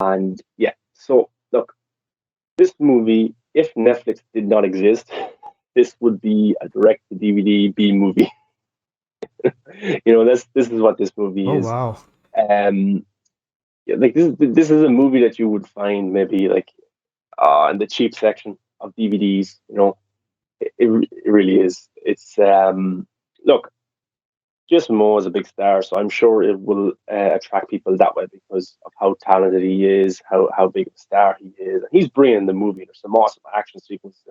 And yeah, so look, this movie, if Netflix did not exist, this would be a direct to DVD B movie. This is what this movie Oh is. wow. Um, yeah, like this is a movie that you would find maybe like in the cheap section of DVDs. It really is. It's look, Jason Momoa is a big star, so I'm sure it will attract people that way because of how talented he is, how big of a star he is. And he's bringing the movie. There's some awesome action sequences.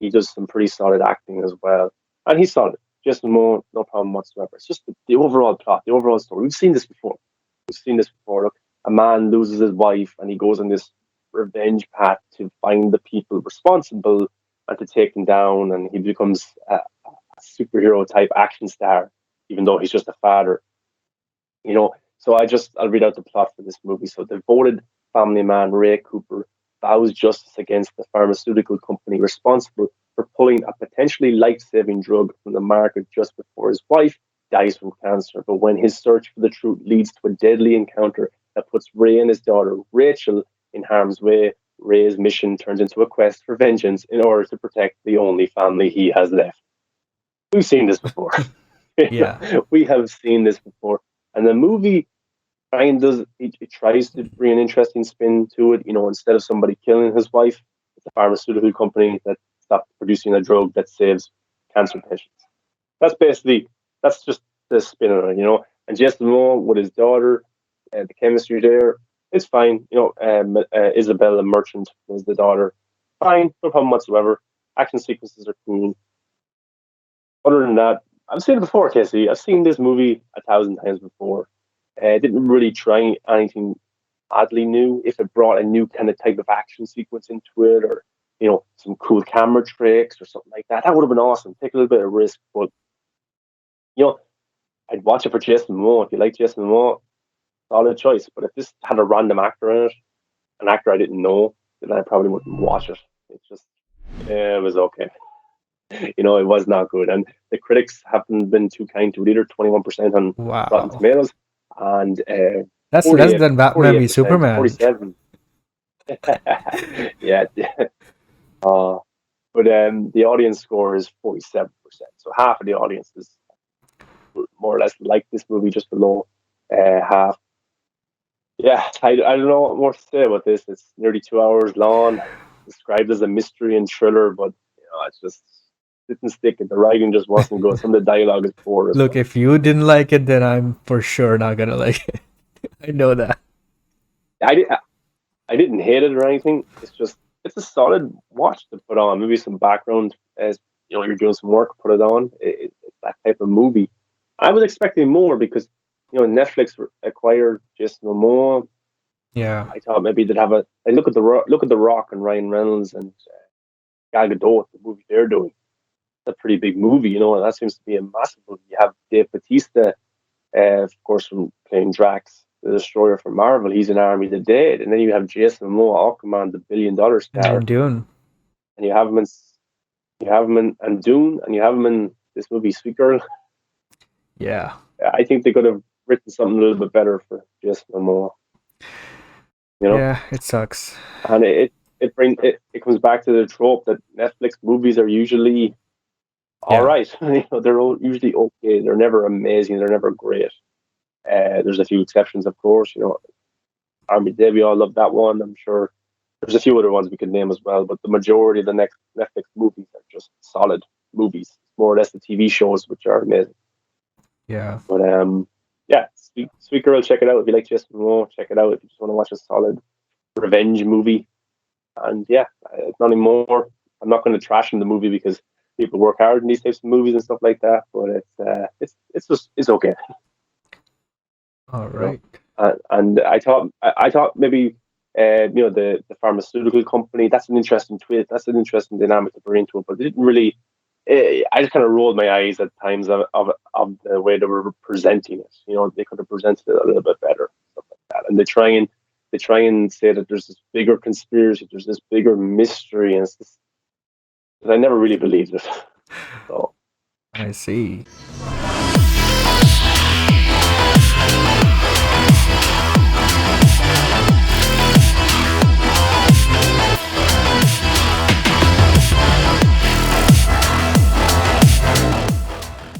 He does some pretty solid acting as well, and he's solid. Jason Momoa, no problem whatsoever. It's just the overall plot, the overall story. We've seen this before. We've seen this before. Look, a man loses his wife, and he goes on this revenge path to find the people responsible and to take them down, and he becomes a superhero type action star even though he's just a father. So I'll read out the plot for this movie. So the devoted family man Ray Cooper vows justice against the pharmaceutical company responsible for pulling a potentially life-saving drug from the market just before his wife dies from cancer. But when his search for the truth leads to a deadly encounter that puts Ray and his daughter Rachel in harm's way, Ray's mission turns into a quest for vengeance in order to protect the only family he has left. We've seen this before. Yeah. We have seen this before. And the movie kind does it tries to bring an interesting spin to it. Instead of somebody killing his wife, it's a pharmaceutical company that stopped producing a drug that saves cancer patients. That's just the spin on it. And Jason Momoa with his daughter, the chemistry there, it's fine. Isabella Merchant is the daughter. Fine, no problem whatsoever. Action sequences are cool. Other than that, I've seen it before, Casey. I've seen this movie 1,000 times before. It didn't really try anything oddly new. If it brought a new kind of type of action sequence into it, or some cool camera tricks or something like that, that would have been awesome. Take a little bit of risk, but you know, I'd watch it for Jason Momoa. If you like Jason Momoa, solid choice. But if this had a random actor in it, an actor I didn't know, then I probably wouldn't watch it. It's just, it was okay. It was not good. And the critics haven't been too kind to it either. 21% on Rotten Wow. Tomatoes and That's less 48, than Batman v 48%, Superman. 47. Yeah. Uh, but the audience score is 47%. So half of the audience is more or less like this movie, just below half. Yeah, I don't know what more to say about this. It's nearly 2 hours long, described as a mystery and thriller, but it's just didn't stick. The writing just wasn't good. Some of the dialogue is poor as Look, well. if you didn't like it, then I'm for sure not gonna like it. I know that. I, di- I didn't hate it or anything. It's a solid watch to put on. Maybe some background as you're doing some work, put it on. It's that type of movie. I was expecting more because Netflix acquired Jason Momoa. Yeah. I thought maybe they'd have look at the Rock and Ryan Reynolds and Gal Gadot, the movie they're doing. It's a pretty big movie, and that seems to be a massive movie. You have Dave Bautista, of course, from playing Drax, the Destroyer from Marvel. He's in Army of the Dead, and then you have Jason Momoa, Aquaman, the billion-dollar And star, Dune. and you have him in Dune, and you have him in this movie Sweet Girl. Yeah. I think they could have written something a little bit better for Jason Momoa, you know. Yeah, it sucks. And it comes back to the trope that Netflix movies are usually all Yeah. right. They're usually okay. They're never amazing. They're never great. There's a few exceptions, of course. Army Day, we all love that one. I'm sure there's a few other ones we could name as well, but the majority of the next Netflix movies are just solid movies, more or less the TV shows, which are amazing. Yeah. But yeah, Sweet Girl, check it out if you like Jason Momoa. Check it out if you just want to watch a solid revenge movie. And yeah, nothing more. I'm not going to trash in the movie because people work hard in these types of movies and stuff like that. But it's okay. All you know. right. And I thought maybe the pharmaceutical company, that's an interesting twist. That's an interesting dynamic to bring into it. But it didn't really. I just kind of rolled my eyes at times of the way they were presenting it. They could have presented it a little bit better, stuff like that. And they try and say that there's this bigger conspiracy, there's this bigger mystery, and I never really believed it. So I see.